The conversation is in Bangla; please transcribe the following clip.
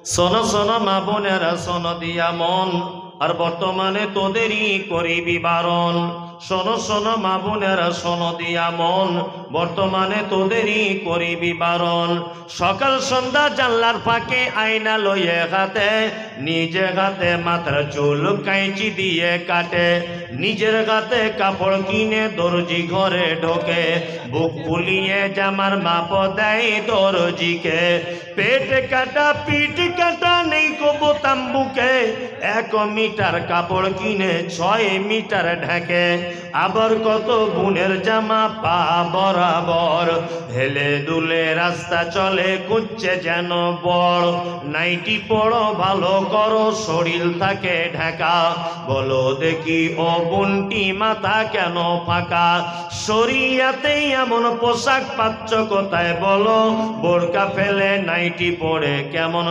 শোনো শোনো মা বোনেরা, শোনো দিয়া মন, আর বর্তমানে তোদেরই করিবি বারণ। শোনো শোনো মা বোনেরা, শোনো দিয়া মন, বর্তমানে তোদেরই করিবি বারণ। সকাল সন্ধ্যা জানলার ফাঁকে আয়না লইয়ে হাতে, নিজে হাতে মাথার চুল কাঁচি দিয়ে কাটে, নিজের হাতে কাপড় কিনে দর্জি ঘরে ঢোকে, বুক ফুলিয়ে জামার মাপ দেয় দর্জিকে। পেট কাটা পিঠ কাটা নেই কো বোতাম বুকে, 1 মিটার কাপড় কিনে 6 মিটার ঢাকে। আবার কত বোনের জামা পা বরাবর, হেলে দুলে রাস্তা চলে কুচ্ছে যেন বড়। নাইটি পড়ো ভালো করো, শরীর থাকে ঢাকা, বলো দেখি ও বোনটি মাথা কেন ফাঁকা? শরিয়াতেই এমন পোশাক পাচ্ছ কোথায় বলো? বোরকা ফেলে নাইটি পরে কেমন